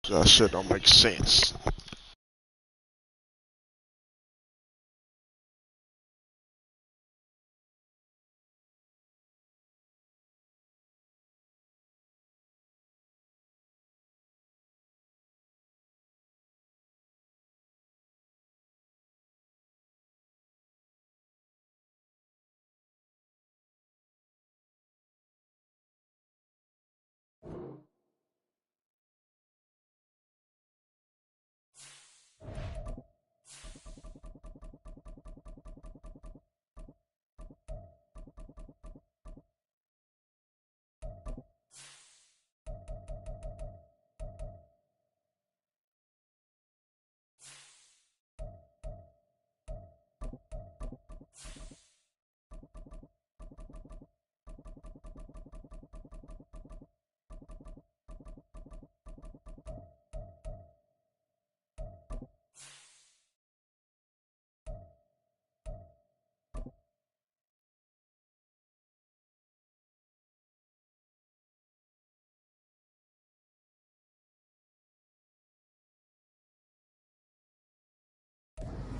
That shit don't make sense.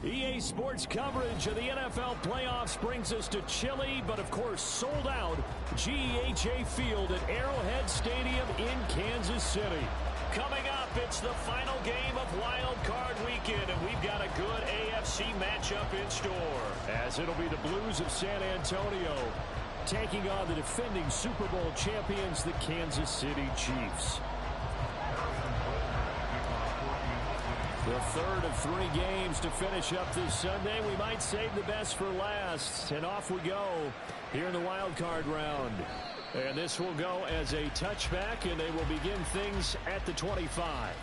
EA Sports coverage of the NFL playoffs brings us to chilly, but of course sold out, GEHA Field at Arrowhead Stadium in Kansas City. Coming up, it's the final game of Wild Card Weekend, and we've got a good AFC matchup in store. As it'll be the Blues of San Antonio taking on the defending Super Bowl champions, the Kansas City Chiefs. The third of 3 games to finish up this Sunday. We might save the best for last. And off we go here in the wild card round. And this will go as a touchback, and they will begin things at the 25.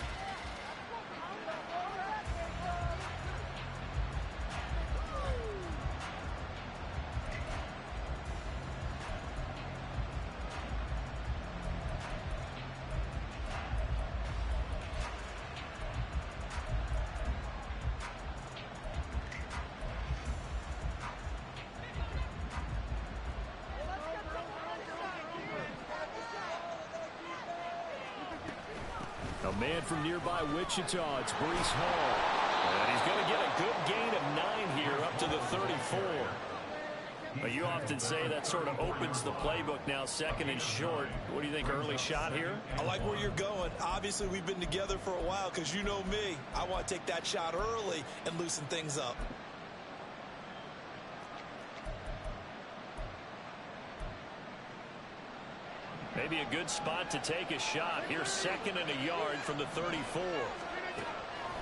A man from nearby Wichita, it's Breece Hall. And he's going to get a good gain of 9 here up to the 34. But you often say that sort of opens the playbook now, second and short. What do you think, early shot here? I like where you're going. Obviously, we've been together for a while because you know me. I want to take that shot early and loosen things up. Maybe a good spot to take a shot. Here's second and a yard from the 34.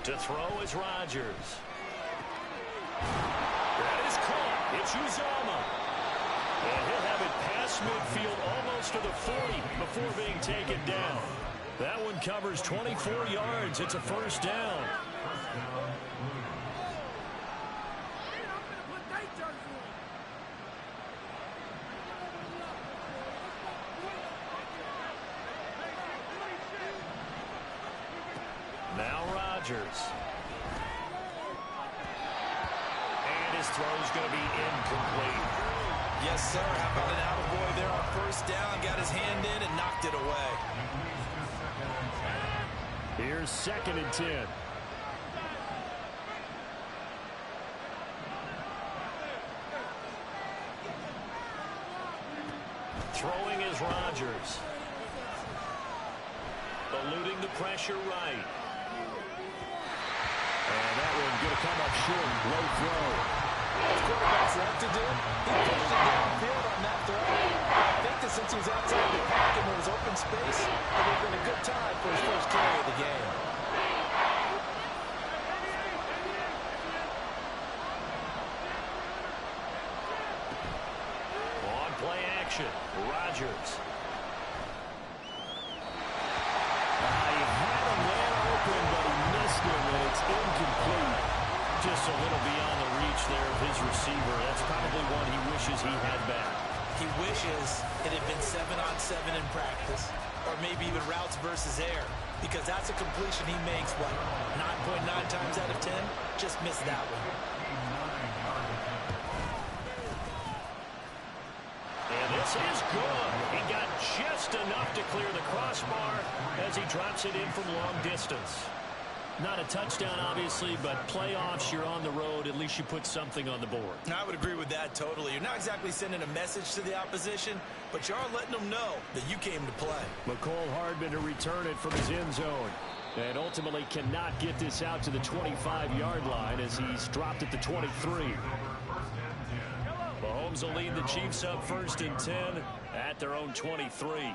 To throw is Rodgers. That is caught. It's Uzomah. And he'll have it past midfield almost to the 40 before being taken down. That one covers 24 yards. It's a first down. Now Rodgers. And his throw's going to be incomplete. Yes, sir. How about an attaboy there on first down? Got his hand in and knocked it away. Here's second and 10. Throwing is Rodgers. Eluding the pressure right. And that one's going to come up short. Low throw. What quarterbacks like to do? He pushed it downfield on that throw. I think that since he was outside the pocket and there was open space, it would have been a good time for his first carry of the game. On play action, Rodgers. And it's incomplete. Just a little beyond the reach there of his receiver. That's probably one he wishes he had back. He wishes it had been 7-on-7 in practice, or maybe even routes versus air, because that's a completion he makes, what, 9.9 times out of 10? Just missed that one. And this is good. He got just Just enough to clear the crossbar as he drops it in from long distance. Not a touchdown, obviously, but playoffs, you're on the road. At least you put something on the board. I would agree with that totally. You're not exactly sending a message to the opposition, but you are letting them know that you came to play. McCole Hardman to return it from his end zone. And ultimately cannot get this out to the 25-yard line as he's dropped at the 23. Mahomes will lead the Chiefs up 1st and 10 at their own 23.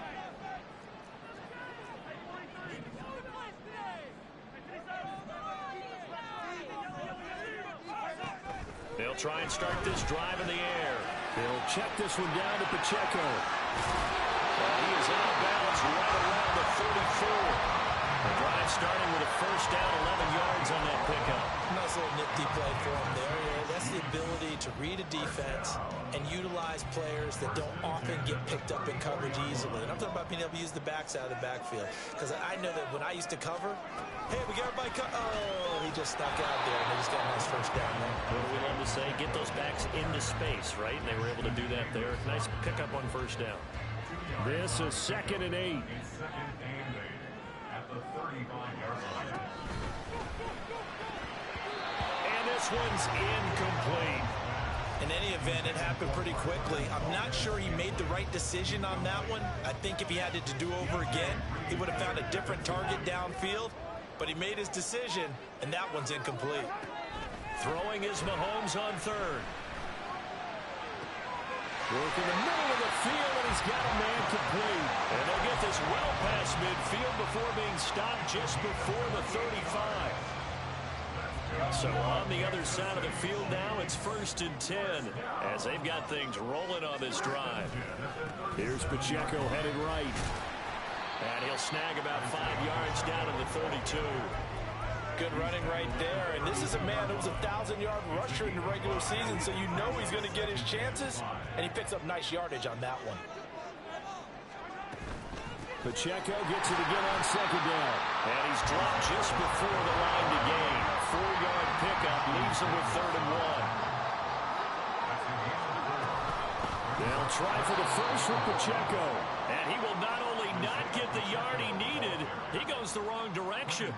They'll try and start this drive in the air. They'll check this one down to Pacheco. He is out of bounds right around the 34. The drive starting with a 1st down, 11 yards on that pickup. Nice little nifty play for him there. That's the ability to read a defense and utilize players that don't often get picked up in coverage easily. And I'm talking about being able to use the backs out of the backfield. Because I know that when I used to cover, hey, we got everybody oh, he just stuck out there, and they just got a nice 1st down there. What do we love to say? Get those backs into space, right? And they were able to do that there. Nice pickup on 1st down. This is 2nd and 8. And this one's incomplete. In any event, it happened pretty quickly. I'm not sure he made the right decision on that one. I think if he had it to do over again, he would have found a different target downfield. But he made his decision, and that one's incomplete. Throwing is Mahomes on 3rd. Work in the middle of the field, and he's got a man complete. And they'll get this well past midfield before being stopped just before the 35. So on the other side of the field now, it's 1st and 10 as they've got things rolling on this drive. Here's Pacheco headed right. And he'll snag about 5 yards down to the 32. Good running right there. And this is a man who was a 1,000-yard rusher in the regular season, so you know he's going to get his chances. And he picks up nice yardage on that one. Pacheco gets it again on 2nd down. And he's dropped just before the line to gain. 4-yard pickup leaves him with 3rd and 1. They'll try for the first with Pacheco. And he will not only not get the yard he needed, he goes the wrong direction.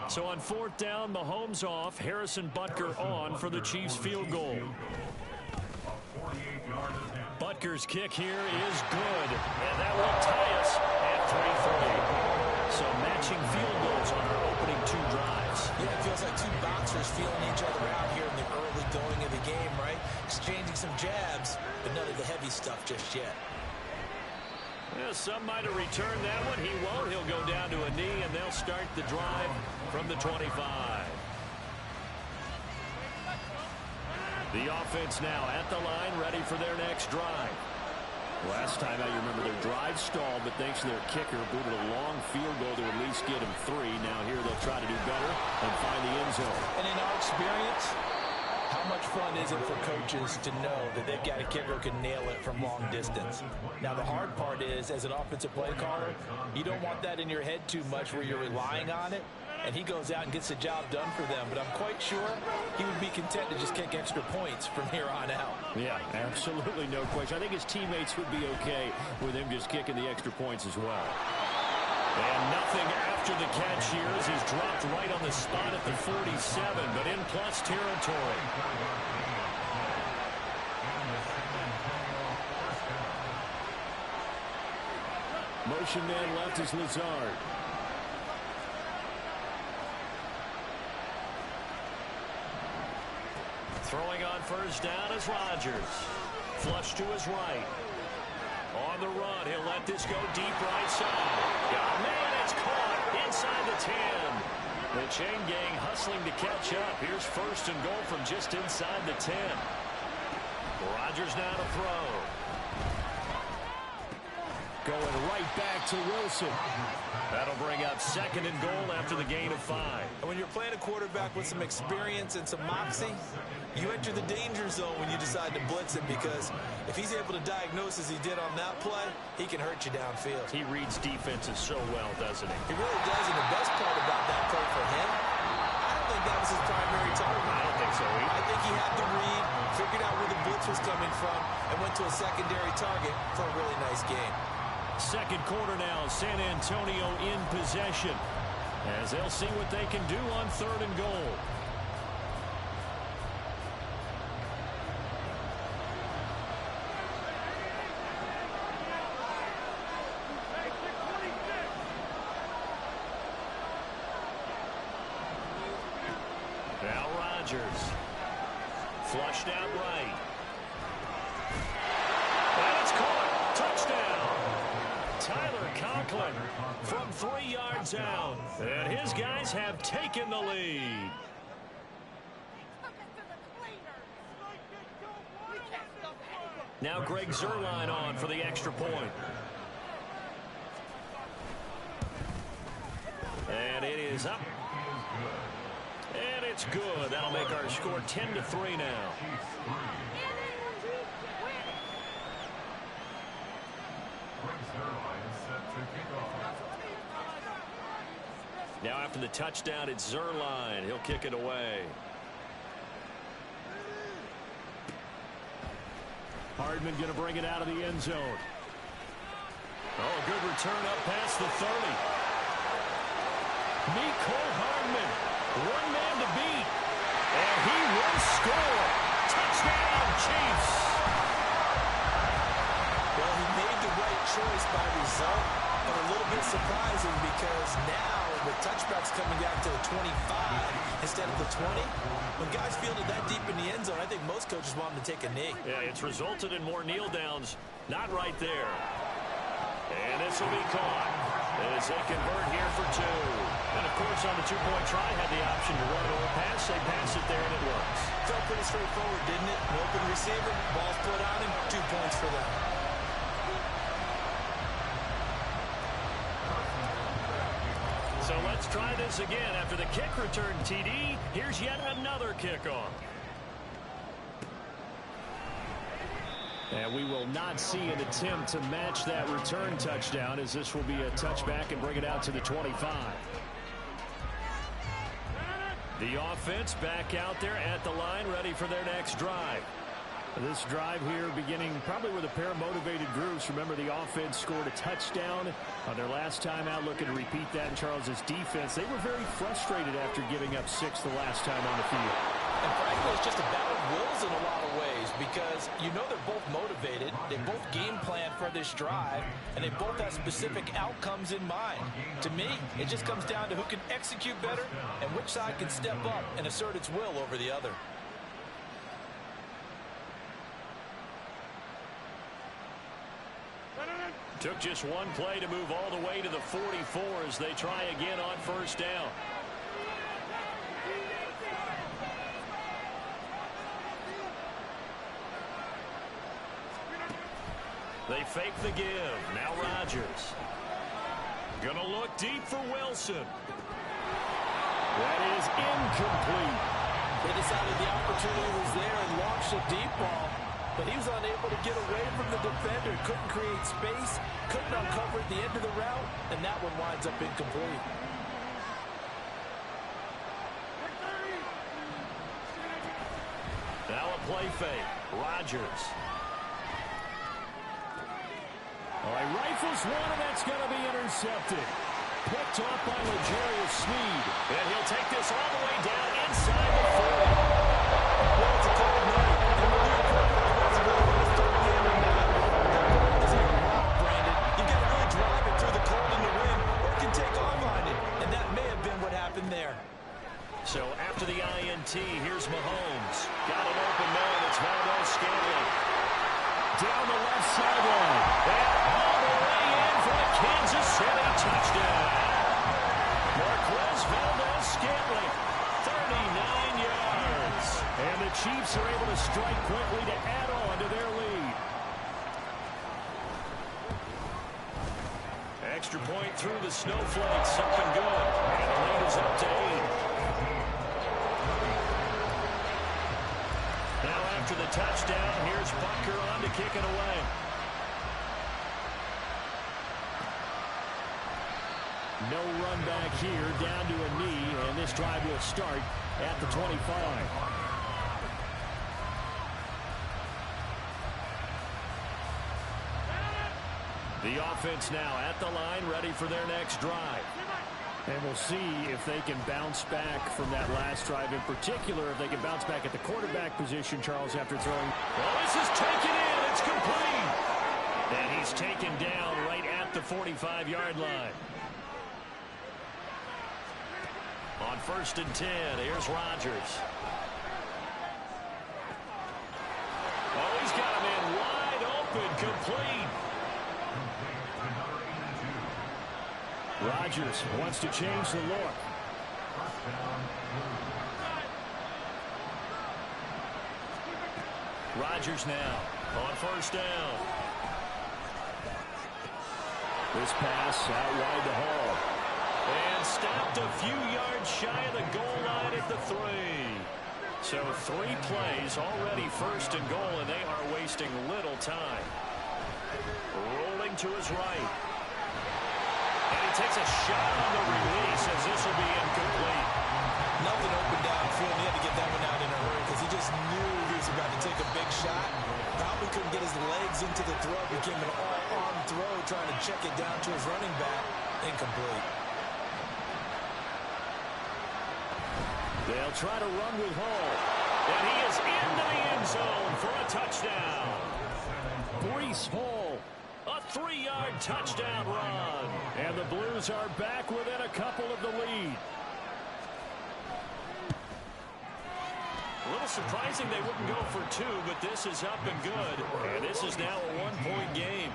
So on 4th down, Mahomes off, Harrison Butker on for the Chiefs field goal. Butker's kick here is good, and that will tie us at 3-3. So matching field goals on our opening 2 drives. Yeah, it feels like 2 boxers feeling each other out here in the early going of the game, right? Exchanging some jabs, but none of the heavy stuff just yet. Well, some might have returned that one. He won't. He'll go down to a knee, and they'll start the drive from the 25. The offense now at the line, ready for their next drive. Last time out, you remember their drive stalled, but thanks to their kicker, booted a long field goal to at least get him 3. Now here they'll try to do better and find the end zone. And in our experience, how much fun is it for coaches to know that they've got a kicker who can nail it from long distance? Now, the hard part is, as an offensive play caller, you don't want that in your head too much where you're relying on it, and he goes out and gets the job done for them. But I'm quite sure he would be content to just kick extra points from here on out. Yeah, absolutely no question. I think his teammates would be okay with him just kicking the extra points as well. And nothing after the catch here as he's dropped right on the spot at the 47, but in plus territory. Motion man left is Lazard. Throwing on 1st down is Rodgers. Flush to his right. On the run, he'll let this go deep right side. Oh, man, it's caught inside the 10. The chain gang hustling to catch up. Here's 1st and goal from just inside the 10. Rodgers now to throw. Going right back to Wilson. That'll bring up 2nd and goal after the gain of 5. And when you're playing a quarterback with some experience and some moxie, you enter the danger zone when you decide to blitz him, because if he's able to diagnose as he did on that play, he can hurt you downfield. He reads defenses so well, doesn't he? He really does, and the best part about that play for him, I don't think that was his primary target. I don't think so either. I think he had the read, figured out where the blitz was coming from, and went to a secondary target for a really nice game. second quarter now. San Antonio in possession as they'll see what they can do on 3rd and goal. Now Rodgers. Flushed out right. And it's caught. Touchdown. Tyler Conklin from 3 yards out. And his guys have taken the lead. Now Greg Zuerlein on for the extra point. And it is up. And it's good. That'll make our score 10-3 now. Now after the touchdown, it's Zuerlein. He'll kick it away. Hardman going to bring it out of the end zone. Oh, good return up past the 30. Mecole Hardman, one man to beat, and he will score. Touchdown, Chiefs. Well, he made the right choice by result, but a little bit surprising because now the touchback's coming down to the 25 instead of the 20. When guys field it that deep in the end zone, I think most coaches want them to take a knee. Yeah, it's resulted in more kneel downs. Not right there. And this will be caught as they convert here for 2. And, of course, on the 2-point try, had the option to run or pass. They pass it there, and it works. Felt pretty straightforward, didn't it? An open receiver, ball's put on him, 2 points for them. So let's try this again. After the kick return TD, here's yet another kickoff. And we will not see an attempt to match that return touchdown, as this will be a touchback and bring it out to the 25. The offense back out there at the line, ready for their next drive. This drive here beginning probably with a pair of motivated groups. Remember, the offense scored a touchdown on their last time out, looking to repeat that in Charles's defense. They were very frustrated after giving up 6 the last time on the field. And frankly, it's just a battle of wills in a lot of ways because you know they're both motivated, they both game plan for this drive, and they both have specific outcomes in mind. To me, it just comes down to who can execute better and which side can step up and assert its will over the other. Took just one play to move all the way to the 44 as they try again on 1st down. They fake the give. Now Rodgers. Gonna look deep for Wilson. That is incomplete. They decided the opportunity was there and launched a deep ball, but he was unable to get away from the defender. Couldn't create space, couldn't uncover at the end of the route, and that one winds up incomplete. Now a play fake. Rodgers. All right, rifles one, and that's going to be intercepted. Picked off by L'Jarius Sneed. And he'll take this all the way down inside the 40. Well, it's a cold night. And when you're playing the responsibility of the third game in that, that ball is like a rock, Brandon. You got to really drive it through the cold and the wind, or it can take off on it. And that may have been what happened there. So after the INT, here's Mahomes. Got an open man. It's Valdez-Scantling. Down the left sideline. And all the way in for the Kansas City touchdown. Marquez Valdez-Scantling, 39 yards. And the Chiefs are able to strike quickly to add on to their lead. Extra point through the snowflakes. Something good. And the lead is up to 8. Now after the touchdown, here's Butker on to kick it away. No run back here, down to a knee, and this drive will start at the 25. The offense now at the line, ready for their next drive. And we'll see if they can bounce back from that last drive. In particular, if they can bounce back at the quarterback position, Charles, after throwing. Oh, this is taken in. It's complete. And he's taken down right at the 45-yard line. On 1st and 10, here's Rodgers. Oh, he's got him in wide open, complete. Rodgers wants to change the look. Rodgers now on 1st down. This pass out wide to Hall. And stopped a few yards shy of the goal line at the 3. So 3 plays already 1st and goal, and they are wasting little time. Rolling to his right. And he takes a shot on the release as this will be incomplete. Nothing open downfield. He had to get that one out in a hurry because he just knew he was about to take a big shot. Probably couldn't get his legs into the throw. Became an all-arm throw trying to check it down to his running back. Incomplete. They'll try to run with Hall. And he is into the end zone for a touchdown. Breece Hall. A 3-yard touchdown run. And the Blues are back within a couple of the lead. A little surprising they wouldn't go for 2, but this is up and good. And this is now a 1-point game.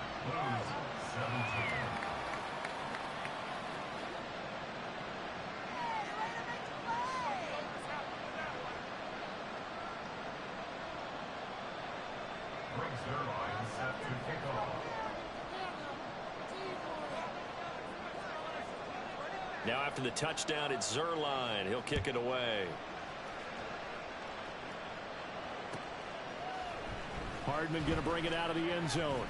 Now after the touchdown, it's Zerline. He'll kick it away. Hardman going to bring it out of the end zone.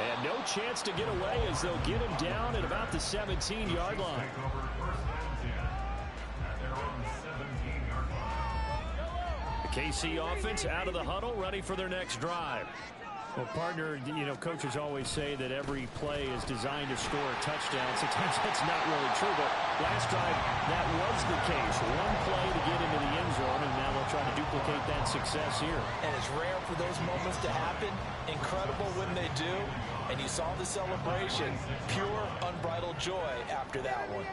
And no chance to get away as they'll get him down at about the 17-yard line. The KC offense out of the huddle, ready for their next drive. Well, partner, coaches always say that every play is designed to score a touchdown. Sometimes that's not really true, but last drive, that was the case. One play to get into the end zone, and now they'll try to duplicate that success here. And it's rare for those moments to happen. Incredible when they do. And you saw the celebration. Pure, unbridled joy after that one.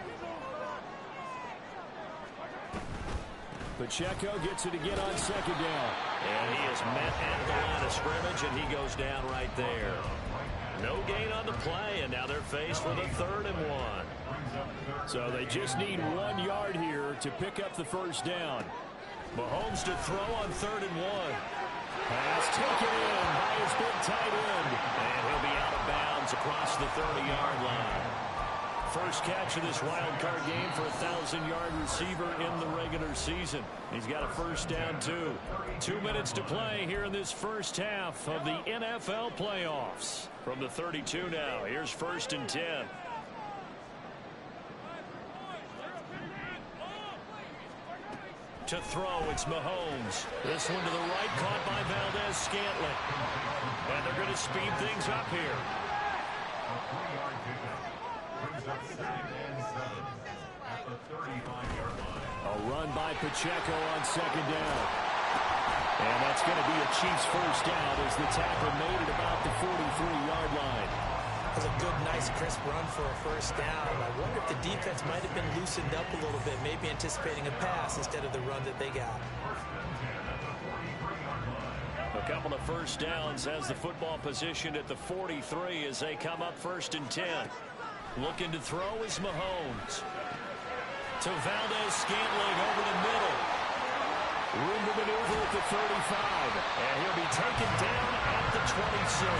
Pacheco gets it again on 2nd down. And he is met at the line of scrimmage, and he goes down right there. No gain on the play, and now they're faced with a 3rd and 1. So they just need 1 yard here to pick up the 1st down. Mahomes to throw on 3rd and 1. Pass taken in by his big tight end. And he'll be out of bounds across the 30-yard line. First catch of this wild card game for a 1,000-yard receiver in the regular season. He's got a 1st down, too. 2 minutes to play here in this first half of the NFL playoffs. From the 32 now, here's 1st and 10. To throw, it's Mahomes. This one to the right, caught by Valdez-Scantling. And they're going to speed things up here. A run by Pacheco on 2nd down. And that's going to be a Chiefs 1st down as the tackle made it about the 43-yard line. That was a good, nice, crisp run for a 1st down. I wonder if the defense might have been loosened up a little bit, maybe anticipating a pass instead of the run that they got. A couple of 1st downs as the football positioned at the 43 as they come up 1st and 10. Looking to throw is Mahomes. To Valdez-Scantling over the middle. Room to maneuver at the 35. And he'll be taken down at the 26.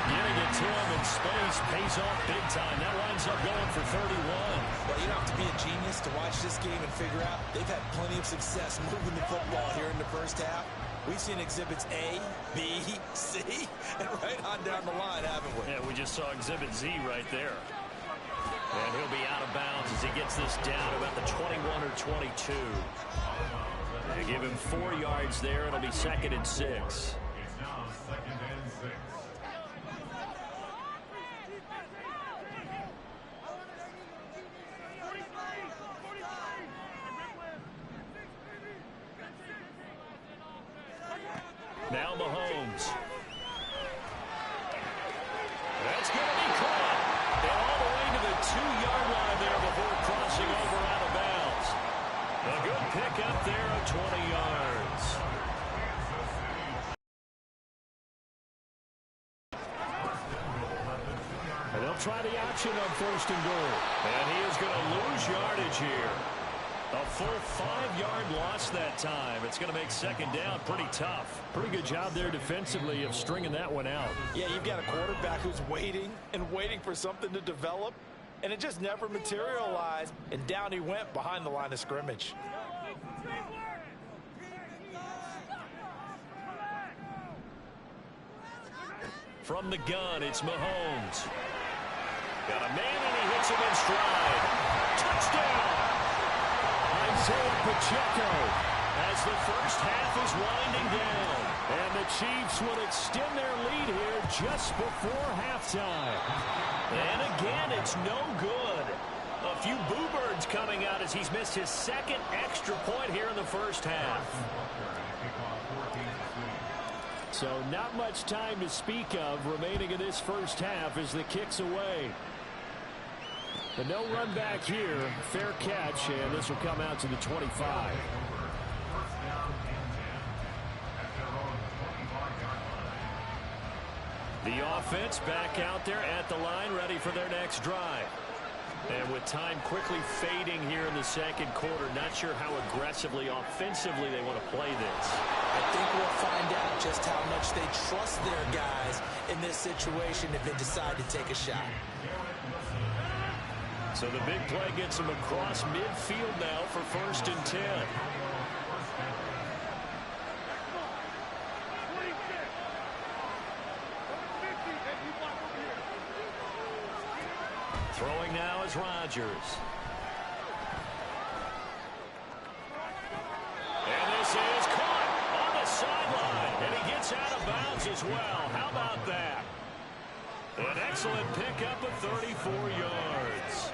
Getting it to him in space pays off big time. That winds up going for 31. Well, you don't have to be a genius to watch this game and figure out they've had plenty of success moving the football here in the 1st half. We've seen exhibits A, B, C, and right on down the line, haven't we? Yeah, we just saw exhibit Z right there. And he'll be out of bounds as he gets this down about the 21 or 22. They give him 4 yards there. It'll be 2nd and 6. Now Mahomes. That's going to be caught. And all the way to the 2-yard line there before crossing over out of bounds. A good pickup there of 20 yards. And they'll try the option on 1st and goal. And he is going to lose yardage here. A full 5-yard loss that time. It's going to make 2nd down pretty tough. Pretty good job there defensively of stringing that one out. Yeah, you've got a quarterback who's waiting and waiting for something to develop, and it just never materialized, and down he went behind the line of scrimmage. From the gun, it's Mahomes. Got a man, and he hits him in stride. Touchdown! Isaiah Pacheco as the first half is winding down. And the Chiefs will extend their lead here just before halftime. And again, it's no good. A few boo birds coming out as he's missed his 2nd extra point here in the first half. So not much time to speak of remaining in this first half as the kick's away. The no run back here, fair catch, and this will come out to the 25. The offense back out there at the line, ready for their next drive. And with time quickly fading here in the 2nd quarter, not sure how aggressively, offensively they want to play this. I think we'll find out just how much they trust their guys in this situation if they decide to take a shot. So the big play gets them across midfield now for 1st and 10. Throwing now is Rodgers. And this is caught on the sideline. And he gets out of bounds as well. How about that? An excellent pickup of 34 yards.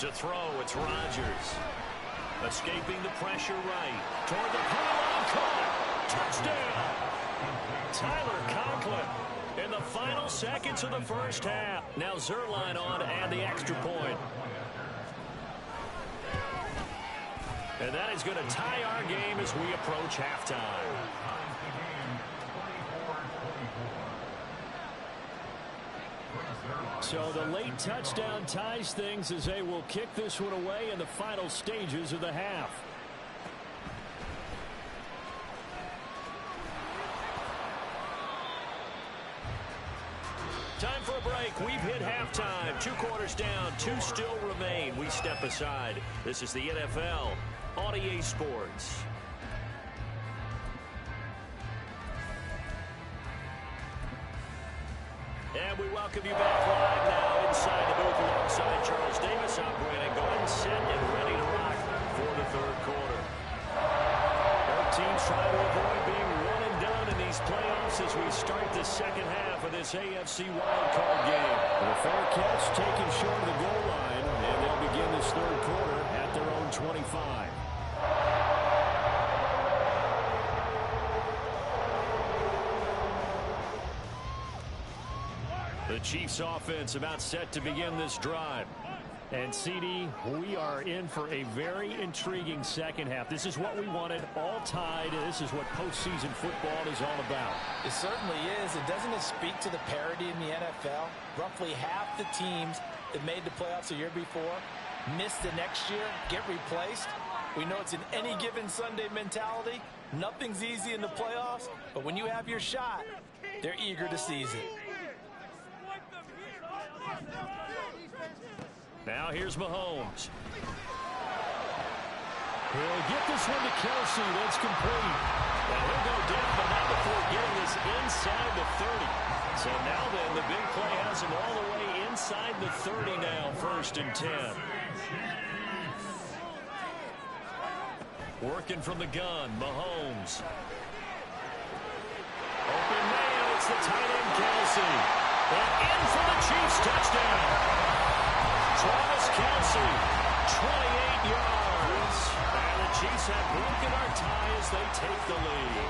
To throw, it's Rodgers. Escaping the pressure right. Toward the pylon, caught. Touchdown! Tyler Conklin in the final seconds of the first half. Now Zerline on and the extra point. And that is going to tie our game as we approach halftime. So the late touchdown ties things as they will kick this one away in the final stages of the half. Time for a break. We've hit halftime. 2 quarters down. 2 still remain. We step aside. This is the NFL on EA Sports. And we welcome you back live now inside the booth alongside Charles Davis. I'm Brandon Gordon, set and ready to rock for the 3rd quarter. Both teams trying to avoid being one and done in these playoffs as we start the 2nd half of this AFC wildcard game. The fair catch taken short of the goal line, and they'll begin this 3rd quarter at their own 25. The Chiefs offense about set to begin this drive. And CD, we are in for a very intriguing 2nd half. This is what we wanted, all tied, and this is what postseason football is all about. It certainly is. And doesn't it speak to the parity in the NFL? Roughly half the teams that made the playoffs the year before miss the next year, get replaced. We know it's an any given Sunday mentality. Nothing's easy in the playoffs, but when you have your shot, they're eager to seize it. Now here's Mahomes. He'll get this one to Kelsey. That's complete. And he'll go down, but not before getting this inside the 30. So now then, the big play has him all the way inside the 30 now, 1st and 10. Working from the gun, Mahomes. Open man. It's the tight end, Kelsey. And in for the Chiefs touchdown. Travis Kelsey, 28 yards. And the Chiefs have broken our tie as they take the lead.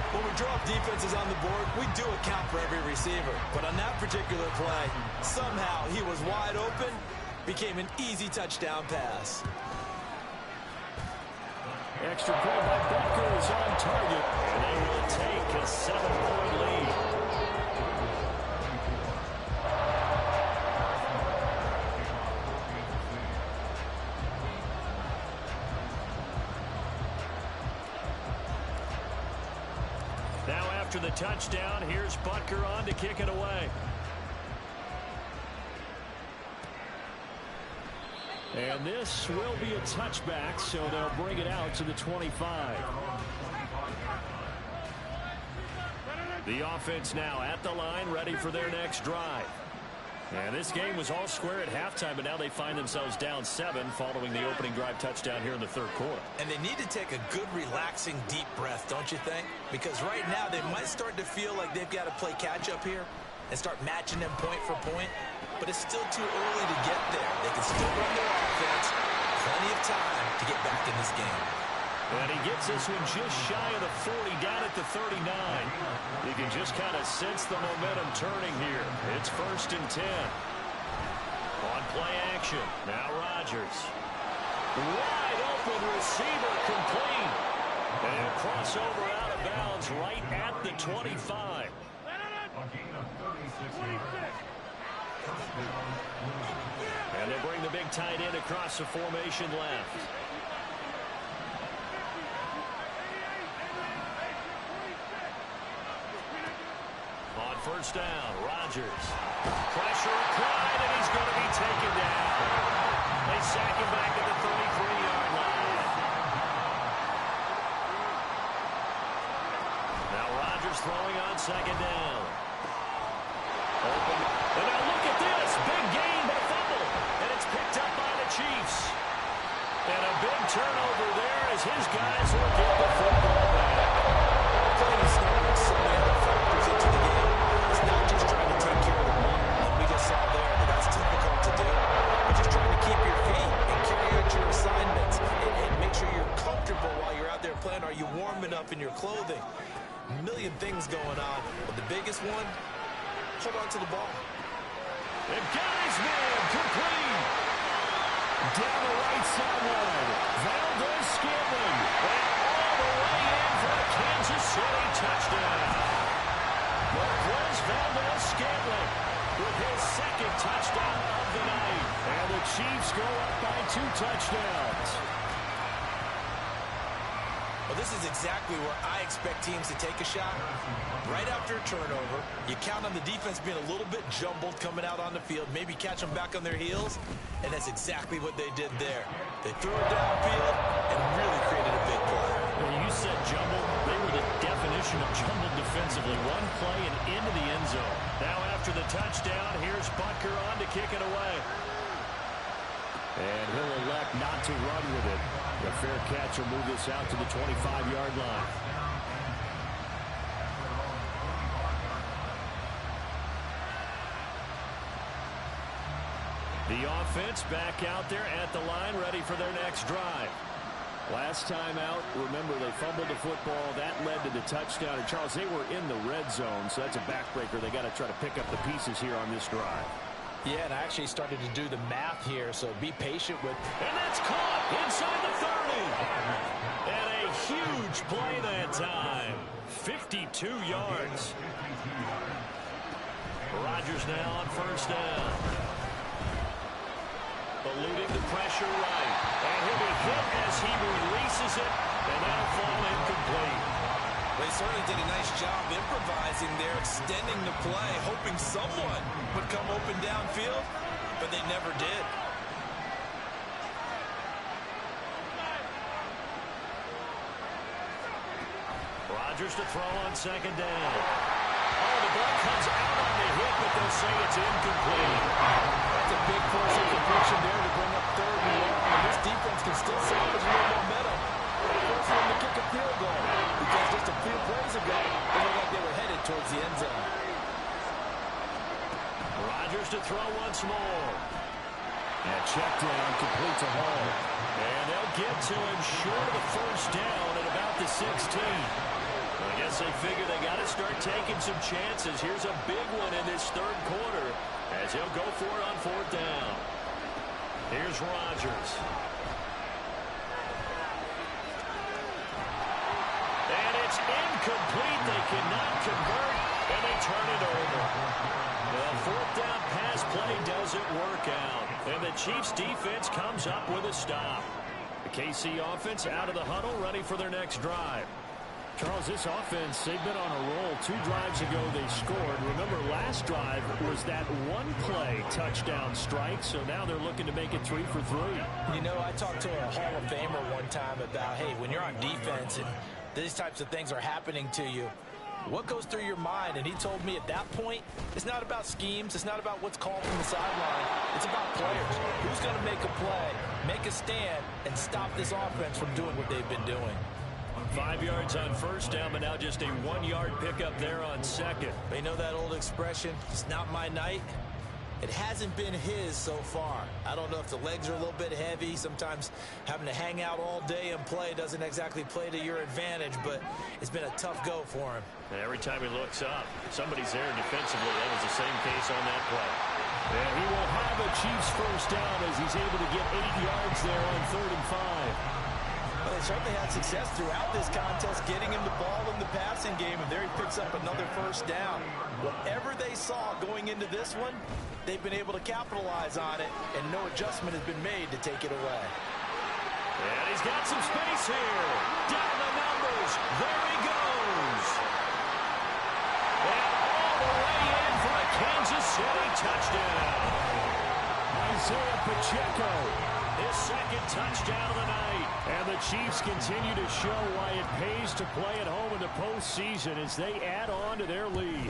When we draw up defenses on the board, we do account for every receiver. But on that particular play, somehow he was wide open, became an easy touchdown pass. Extra point by Butker is on target, and they will take a 7-point lead. Now after the touchdown, here's Butker on to kick it away. And this will be a touchback, so they'll bring it out to the 25. The offense now at the line, ready for their next drive. And this game was all square at halftime, but now they find themselves down 7 following the opening drive touchdown here in the third quarter. And they need to take a good, relaxing, deep breath, don't you think? Because right now they might start to feel like they've got to play catch-up here and start matching them point for point. But it's still too early to get there. They can still run their offense. Plenty of time to get back in this game. And he gets this one just shy of the 40, down at the 39. You can just kind of sense the momentum turning here. It's 1st and 10. On play action. Now Rodgers. Wide open receiver complete. And crossover out of bounds right at the 25. And they bring the big tight end across the formation left. On 1st down, Rodgers. Pressure applied, and he's going to be taken down. They sack him back at the 33-yard line. Now Rodgers throwing on 2nd down. Open. And now look at this. Big gain, but a fumble. And it's picked up by the Chiefs. And a big turnover there as his guys will get the football back. Playing started so many other factors into the game. It's not just trying to take care of the ball, like we just saw there, but that's difficult to do. But just trying to keep your feet and carry out your assignments and make sure you're comfortable while you're out there playing. Are you warm enough in your clothing? A million things going on, but the biggest one, hold on to the ball. And got his man complete. Down the right sideline. Valdez-Scantling. And all the way in for a Kansas City touchdown. Marquez Valdez-Scantling with his 2nd touchdown of the night. And the Chiefs go up by 2 touchdowns. Well, this is exactly where I expect teams to take a shot. Right after a turnover, you count on the defense being a little bit jumbled coming out on the field, maybe catch them back on their heels, and that's exactly what they did there. They threw it downfield and really created a big play. When you said jumbled, they were the definition of jumbled defensively. One play and into the end zone. Now after the touchdown, here's Butker on to kick it away. And he'll elect not to run with it. The fair catch will move this out to the 25-yard line. The offense back out there at the line, ready for their next drive. Last time out, remember, they fumbled the football. That led to the touchdown. And, Charles, they were in the red zone, so that's a backbreaker. They got to try to pick up the pieces here on this drive. Yeah, and I actually started to do the math here, so be patient with. And that's caught inside the 30. And a huge play that time. 52 yards. Rodgers now on 1st down. Eluding the pressure right. And he'll be hit as he releases it. And that'll fall incomplete. They certainly did a nice job improvising there, extending the play, hoping someone would come open downfield, but they never did. Rodgers to throw on 2nd down. Oh, the ball comes out on the hit, but they'll say it's incomplete. That's a big force of completion there to bring up 3rd and long. And this defense can still salvage a little momentum. Force them to kick a field goal, because just a few plays ago, they looked like they were headed towards the end zone. to throw once more. And check down, complete to Hall. And they'll get to him short of the first down at about the 16. I guess they figure they got to start taking some chances. Here's a big one in this third quarter as he'll go for it on fourth down. Here's Rodgers. And it's incomplete. They cannot convert, and they turn it over. The fourth down pass play doesn't work out, and the Chiefs defense comes up with a stop. The KC offense out of the huddle, ready for their next drive. Charles, this offense, they've been on a roll. 2 drives ago they scored. Remember, last drive was that one-play touchdown strike, so now they're looking to make it 3 for 3. You know, I talked to a Hall of Famer one time about, hey, when you're on defense and these types of things are happening to you, what goes through your mind? And he told me at that point, it's not about schemes. It's not about what's called from the sideline. It's about players. Who's going to make a play, make a stand, and stop this offense from doing what they've been doing? 5 yards on first down, but now just a 1-yard pickup there on second. They know that old expression, it's not my night. It hasn't been his so far. I don't know if the legs are a little bit heavy. Sometimes having to hang out all day and play doesn't exactly play to your advantage, but it's been a tough go for him. And every time he looks up, somebody's there defensively. That was the same case on that play. And he will have a Chiefs first down as he's able to get 8 yards there on 3rd and 5. Well, they certainly had success throughout this contest, getting him the ball in the passing game, and there he picks up another first down. Whatever they saw going into this one, they've been able to capitalize on it, and no adjustment has been made to take it away. And he's got some space here. Down the numbers. There he goes. And all the way in for a Kansas City touchdown. Isaiah Pacheco, his second touchdown of the night. And the Chiefs continue to show why it pays to play at home in the postseason as they add on to their lead.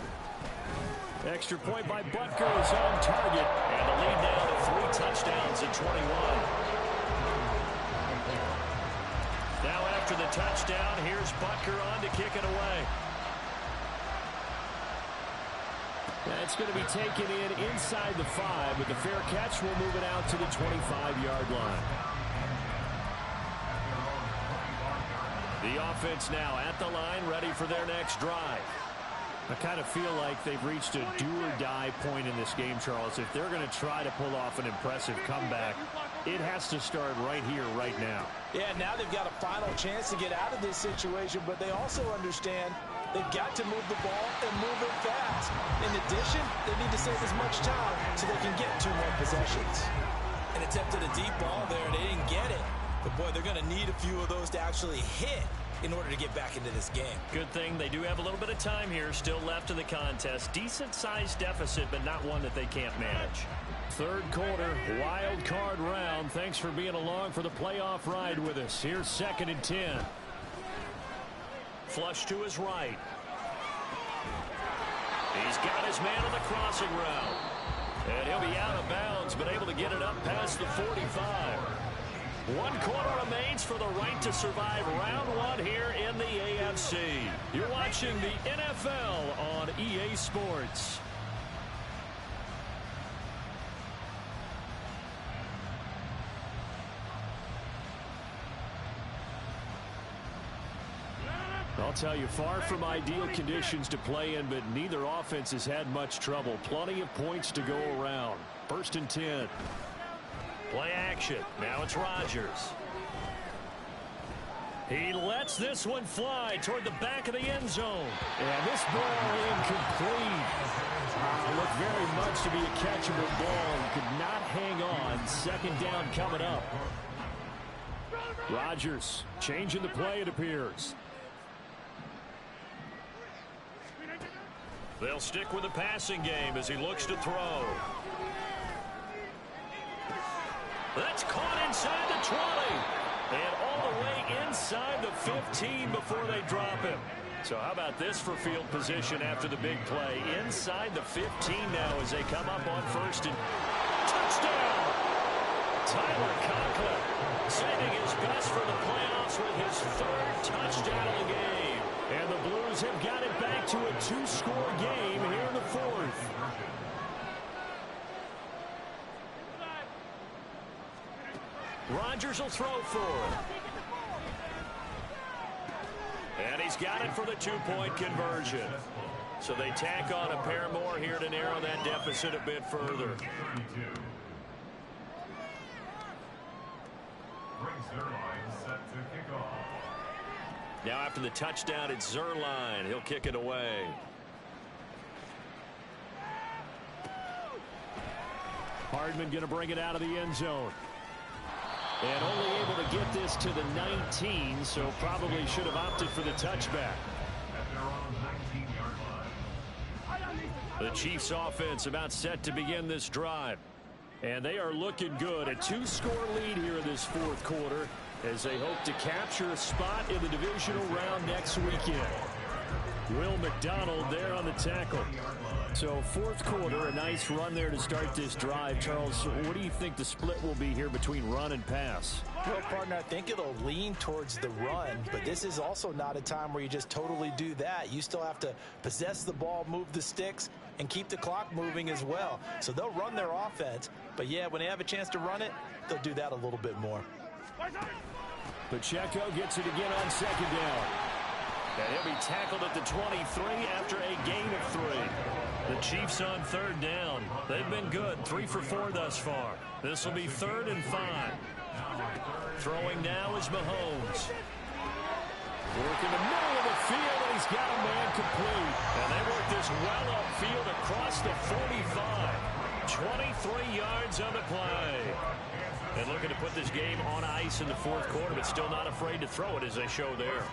Extra point by Butker is on target. And the lead now to 3 touchdowns at 21. Now after the touchdown, here's Butker on to kick it away. That's going to be taken inside the 5, but the fair catch will move it out to the 25-yard line. The offense now at the line, ready for their next drive. I kind of feel like they've reached a do-or-die point in this game, Charles. If they're going to try to pull off an impressive comeback, it has to start right here, right now. Yeah, now they've got a final chance to get out of this situation, but they also understand they've got to move the ball and move it fast. In addition, they need to save as much time so they can get 2 more possessions. And attempted a deep ball there, and they didn't get it. But, boy, they're going to need a few of those to actually hit in order to get back into this game. Good thing they do have a little bit of time here still left in the contest. Decent-sized deficit, but not one that they can't manage. Third quarter, wild card round. Thanks for being along for the playoff ride with us. Here's 2nd and 10. Flush to his right. He's got his man on the crossing route. And he'll be out of bounds, but able to get it up past the 45. 1 quarter remains for the right to survive round 1 here in the AFC. You're watching the NFL on EA Sports. I'll tell you, far from ideal conditions to play in, but neither offense has had much trouble. Plenty of points to go around. 1st and 10. Play action. Now it's Rodgers. He lets this one fly toward the back of the end zone. And this ball incomplete. Looked very much to be a catchable ball. Could not hang on. 2nd down coming up. Rodgers changing the play, it appears. They'll stick with the passing game as he looks to throw. That's caught inside the 20. And all the way inside the 15 before they drop him. So how about this for field position after the big play? Inside the 15 now as they come up on 1st and touchdown. Tyler Conklin saving his best for the playoffs with his 3rd touchdown of the game. And the Blues have got it back to a 2-score game here in the 4th. Rodgers will throw for it. And he's got it for the two-point conversion. So they tack on a pair more here to narrow that deficit a bit further. Now after the touchdown, it's Zerline. He'll kick it away. Hardman going to bring it out of the end zone. And only able to get this to the 19, so probably should have opted for the touchback. The Chiefs offense about set to begin this drive. And they are looking good. A two-score lead here in this fourth quarter as they hope to capture a spot in the divisional round next weekend. Will McDonald there on the tackle. So fourth quarter, a nice run there to start this drive. Charles, what do you think the split will be here between run and pass? Well, partner, I think it'll lean towards the run, but this is also not a time where you just totally do that. You still have to possess the ball, move the sticks, and keep the clock moving as well. So they'll run their offense, but yeah, when they have a chance to run it, they'll do that a little bit more. Pacheco gets it again on second down. And he'll be tackled at the 23 after a gain of 3. The Chiefs on third down. They've been good, 3 for 4 thus far. This will be 3rd and 5. Throwing now is Mahomes. Work in the middle of the field, and he's got a man complete. And they work this well upfield across the 45. 23 yards on the play. And looking to put this game on ice in the fourth quarter, but still not afraid to throw it as they show there.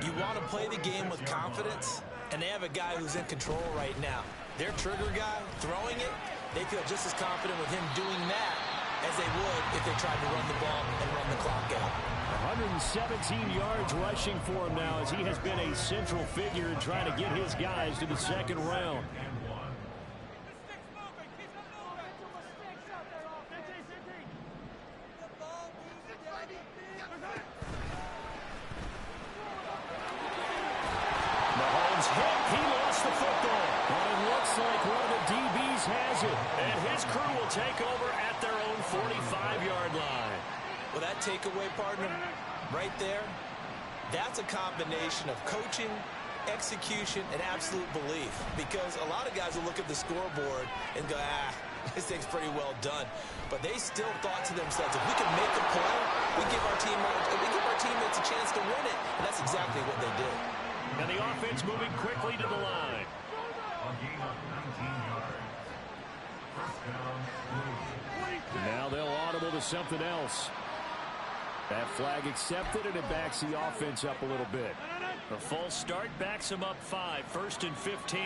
You want to play the game with confidence, and they have a guy who's in control right now. Their trigger guy throwing it, they feel just as confident with him doing that as they would if they tried to run the ball and run the clock out. 117 yards rushing for him now as he has been a central figure in trying to get his guys to the second round. Mahomes hit. He lost the football. But it looks like one of the DBs has it. And his crew will take over at their own 45-yard line. Well, that takeaway, partner, right there, that's a combination of coaching, execution, and absolute belief. Because a lot of guys will look at the scoreboard and go, this thing's pretty well done. But they still thought to themselves, if we can make a play, we give our teammates a chance to win it. And that's exactly what they did. And the offense moving quickly to the line. Now they'll audible to something else. That flag accepted, and it backs the offense up a little bit. The false start backs them up 5, 1st and 15.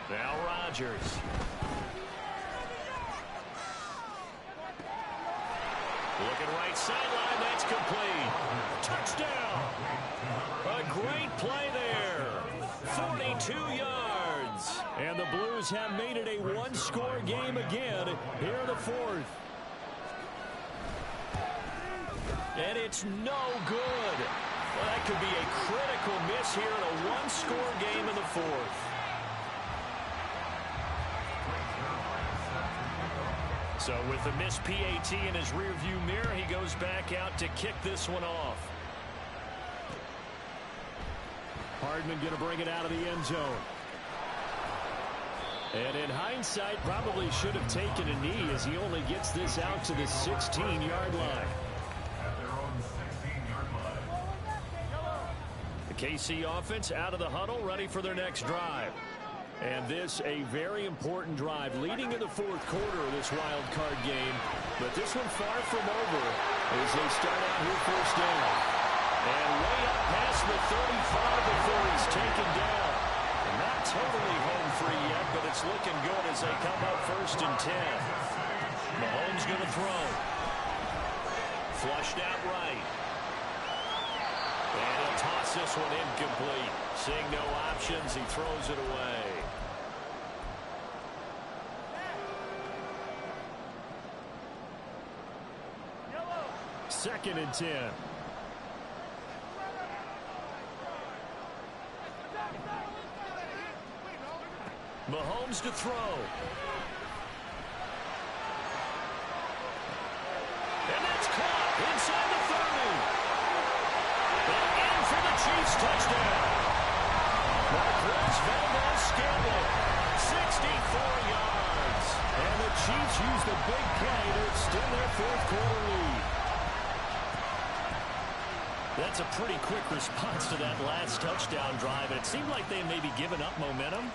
Now Rodgers. Looking right sideline, that's complete. Touchdown. A great play there. 42 yards. And the Blues have made it a one-score game again here in the fourth. And it's no good. Well, that could be a critical miss here in a one-score game in the fourth. So with the missed PAT in his rearview mirror, he goes back out to kick this one off. Hardman going to bring it out of the end zone. And in hindsight, probably should have taken a knee as he only gets this out to the 16-yard line. The KC offense out of the huddle, ready for their next drive. And this a very important drive leading in the fourth quarter of this wild card game. But this one far from over as they start out here first down. And way up past the 35 before he's taken down. And not totally home free yet, but it's looking good as they come up 1st and 10. Mahomes going to throw. Flushed out right. And he'll toss this one incomplete. Seeing no options, he throws it away. Second and 10. Mahomes to throw. And that's caught inside the 30. And in for the Chiefs touchdown. Marquez Valdez-Scantling, 64 yards. And the Chiefs use the big play to extend their fourth-quarter lead. That's a pretty quick response to that last touchdown drive. And it seemed like they may be giving up momentum.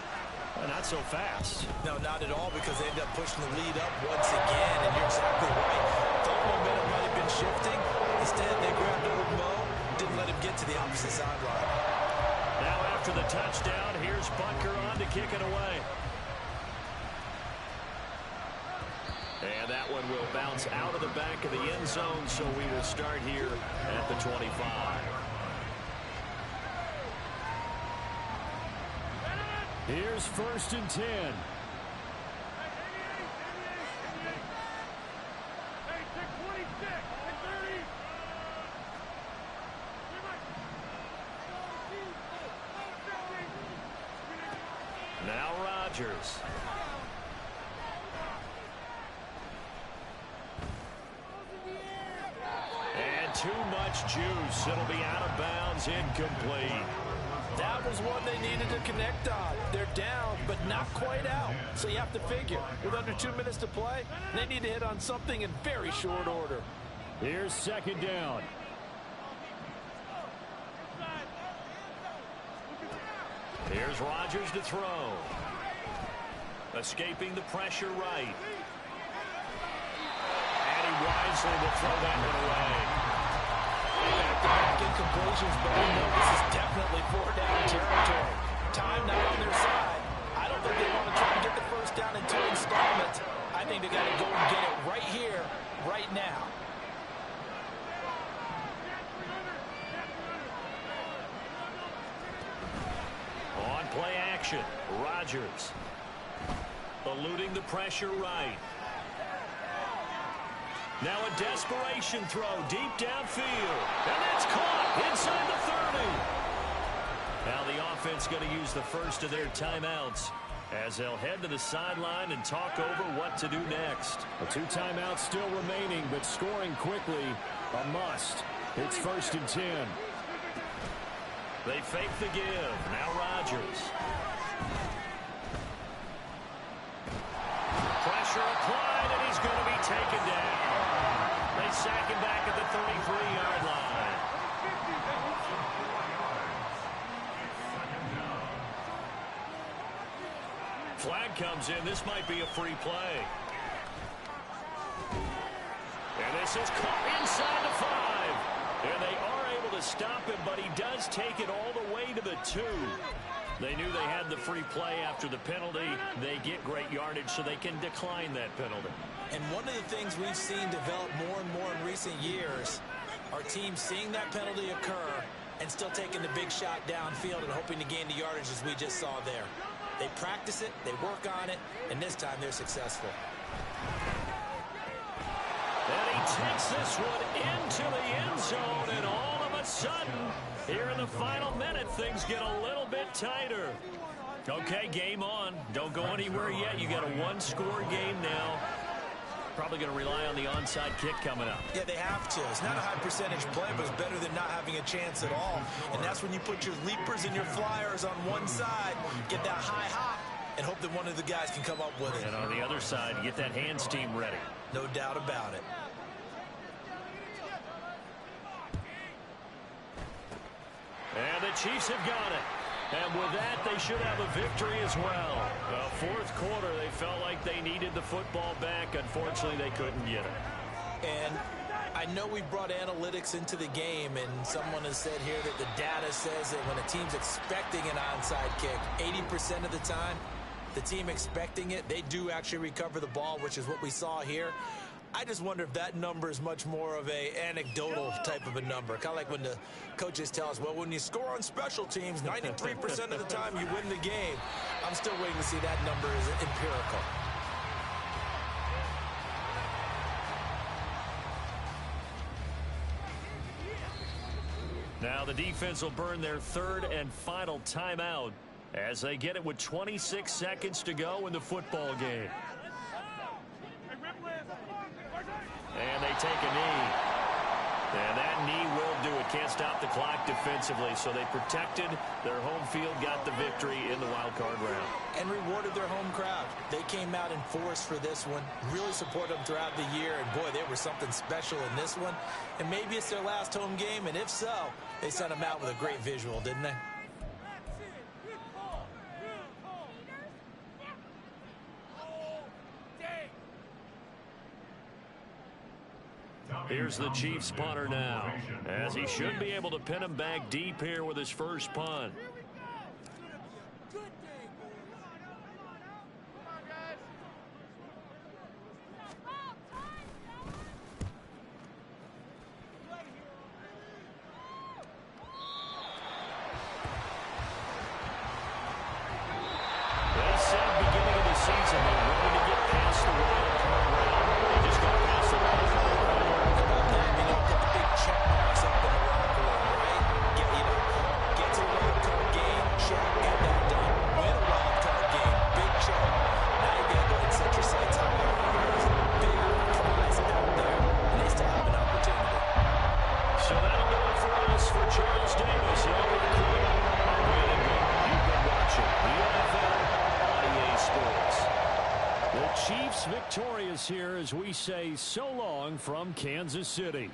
Not so fast. No, not at all, because they ended up pushing the lead up once again. And you're exactly right. Thought momentum might have been shifting. Instead, they grabbed old Mo, didn't let him get to the opposite sideline. Now after the touchdown, here's Butker on to kick it away. And that one will bounce out of the back of the end zone, so we will start here at the 25. Here's 1st and 10. Now Rodgers. And too much juice. It'll be out of bounds, incomplete. That was one they needed to connect on. They're down, but not quite out. So you have to figure, with under 2 minutes to play, they need to hit on something in very short order. Here's 2nd down. Here's Rodgers to throw. Escaping the pressure right. And he wisely will throw that one away. Back-to-back incompletions, but we know this is definitely 4-down territory. Time not on their side. I don't think they want to try and get the first down in 2 installments. I think they got to go and get it right here, right now. On play action, Rodgers. Eluding the pressure right. Now a desperation throw deep downfield. And that's caught inside the 30. Now the offense going to use the first of their timeouts as they'll head to the sideline and talk over what to do next. 2 timeouts still remaining, but scoring quickly a must. It's 1st and 10. They fake the give. Now Rodgers. Pressure applied, and he's going to be taken down. They sack him back at the 33-yard line. Flag comes in. This might be a free play. And this is caught inside the 5. And they are able to stop him, but he does take it all the way to the 2. They knew they had the free play after the penalty. They get great yardage, so they can decline that penalty. And one of the things we've seen develop more and more in recent years are teams seeing that penalty occur and still taking the big shot downfield and hoping to gain the yardage as we just saw there. They practice it, they work on it, and this time they're successful. And he takes this one into the end zone, and all of a sudden, here in the final minute, things get a little bit tighter. Okay, game on. Don't go anywhere yet. You got a 1-score game now. Probably going to rely on the onside kick coming up. Yeah, they have to. It's not a high percentage play, but it's better than not having a chance at all. And that's when you put your leapers and your flyers on one side, get that high hop, and hope that one of the guys can come up with it. And on the other side, get that hands team ready. No doubt about it. And the Chiefs have got it. And with that, they should have a victory as well. The 4th quarter, they felt like they needed the football back. Unfortunately, they couldn't get it. And I know we brought analytics into the game, and someone has said here that the data says that when a team's expecting an onside kick, 80% of the time, the team expecting it, they do actually recover the ball, which is what we saw here. I just wonder if that number is much more of a anecdotal type of a number. Kind of like when the coaches tell us, well, when you score on special teams, 93% of the time you win the game. I'm still waiting to see that number is empirical. Now the defense will burn their 3rd and final timeout as they get it with 26 seconds to go in the football game. And they take a knee. And that knee will do it. Can't stop the clock defensively. So they protected their home field, got the victory in the wild card round. And rewarded their home crowd. They came out in force for this one. Really supported them throughout the year. And boy, they were something special in this one. And maybe it's their last home game. And if so, they sent them out with a great visual, didn't they? Here's the Chiefs punter now, as he should be able to pin him back deep here with his first punt. They said beginning of the season they wanted to get past the wild card round. They just got past the wild card round. Check marks up in the locker room, right? Get to the wild card game, check, get that done. Win a wild card game, big check. Now you gotta go and set your sights higher. There's bigger prize out there, and they still have an opportunity. So that'll do it for us. For Charles Davis, Elwood Crew, I'm Wayne Ingram. You've been watching the NFL on EA Sports. The Chiefs victorious here as we say so long from Kansas City.